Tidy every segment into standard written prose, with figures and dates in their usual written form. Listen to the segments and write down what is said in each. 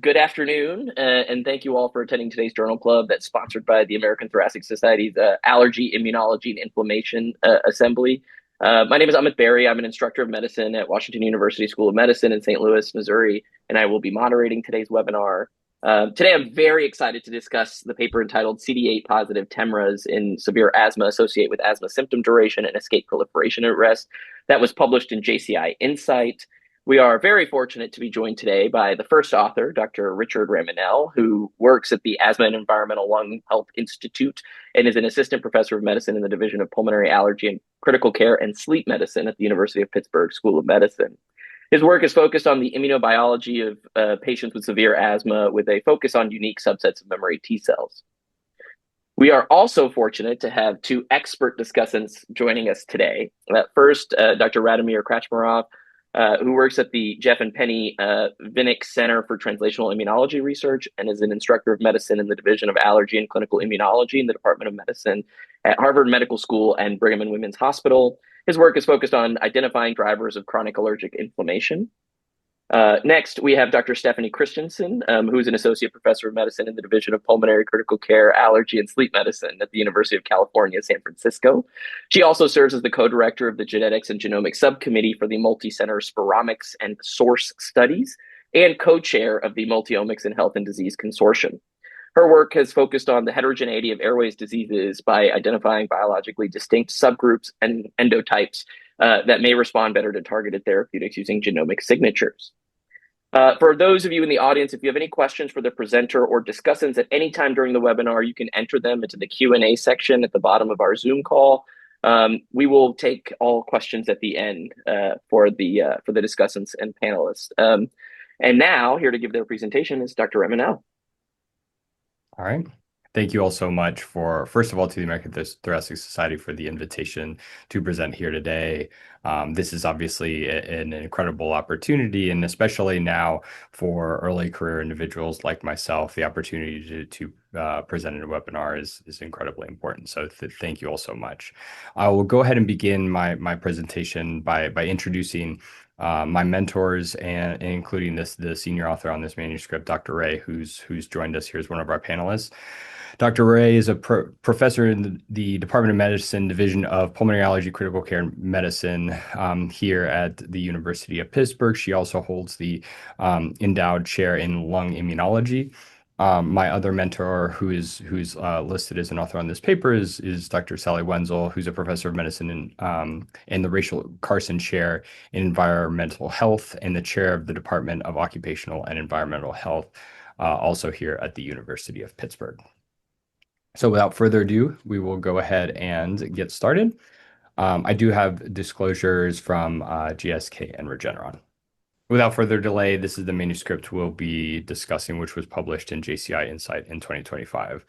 Good afternoon, and thank you all for attending today's journal club that's sponsored by the American Thoracic Society's Allergy, Immunology, and Inflammation Assembly. My name is Amit Berry. I'm an instructor of medicine at Washington University School of Medicine in St. Louis, Missouri, and I will be moderating today's webinar. Today, I'm very excited to discuss the paper entitled CD8 positive TEMRAs in Severe Asthma Associate with Asthma Symptom Duration and Escape Proliferation at Rest. That was published in JCI Insight. We are very fortunate to be joined today by the first author, Dr. Richard Ramonell, who works at the Asthma and Environmental Lung Health Institute and is an assistant professor of medicine in the Division of Pulmonary Allergy and Critical Care and Sleep Medicine at the University of Pittsburgh School of Medicine. His work is focused on the immunobiology of patients with severe asthma with a focus on unique subsets of memory T cells. We are also fortunate to have two expert discussants joining us today. First, Dr. Radomir Kratchmarov, who works at the Jeff and Penny Vinnick Center for Translational Immunology Research and is an instructor of medicine in the Division of Allergy and Clinical Immunology in the Department of Medicine at Harvard Medical School and Brigham and Women's Hospital. His work is focused on identifying drivers of chronic allergic inflammation. Next, we have Dr. Stephanie Christenson, who is an associate professor of medicine in the Division of Pulmonary Critical Care, Allergy, and Sleep Medicine at the University of California, San Francisco. She also serves as the co-director of the Genetics and Genomics Subcommittee for the Multi-Center Spiromics and Source Studies and co-chair of the Multiomics in Health and Disease Consortium. Her work has focused on the heterogeneity of airways diseases by identifying biologically distinct subgroups and endotypes that may respond better to targeted therapeutics using genomic signatures. For those of you in the audience, if you have any questions for the presenter or discussants at any time during the webinar, you can enter them into the Q&A section at the bottom of our Zoom call. We will take all questions at the end for the discussants and panelists. And now, here to give their presentation is Dr. Ramonell. All right. Thank you all so much for, first of all, to the American Thoracic Society for the invitation to present here today. This is obviously an incredible opportunity, and especially now for early career individuals like myself, the opportunity to present in a webinar is incredibly important. So thank you all so much. I will go ahead and begin my presentation by introducing my mentors and including the senior author on this manuscript, Dr. Ray, who's joined us here as one of our panelists. Dr. Ray is a professor in the Department of Medicine, Division of Pulmonary Allergy, Critical Care Medicine here at the University of Pittsburgh. She also holds the endowed chair in lung immunology. My other mentor, who's listed as an author on this paper, is Dr. Sally Wenzel, who's a professor of medicine in the Rachel Carson Chair in Environmental Health and the chair of the Department of Occupational and Environmental Health, also here at the University of Pittsburgh. So without further ado, we will go ahead and get started. I do have disclosures from GSK and Regeneron. Without further delay, this is the manuscript we'll be discussing, which was published in JCI Insight in 2025.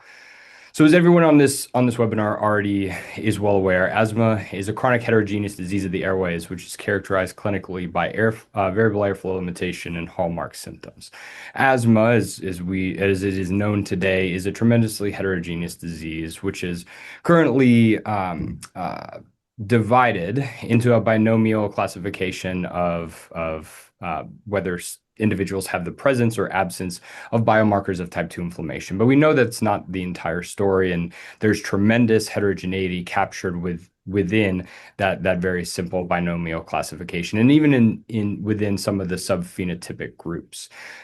So as everyone on this webinar already is well aware, asthma is a chronic heterogeneous disease of the airways, which is characterized clinically by variable airflow limitation and hallmark symptoms. Asthma, as it is known today, is a tremendously heterogeneous disease, which is currently divided into a binomial classification of whether individuals have the presence or absence of biomarkers of type 2 inflammation. But we know that's not the entire story, and there's tremendous heterogeneity captured within that very simple binomial classification, and even within some of the subphenotypic groups.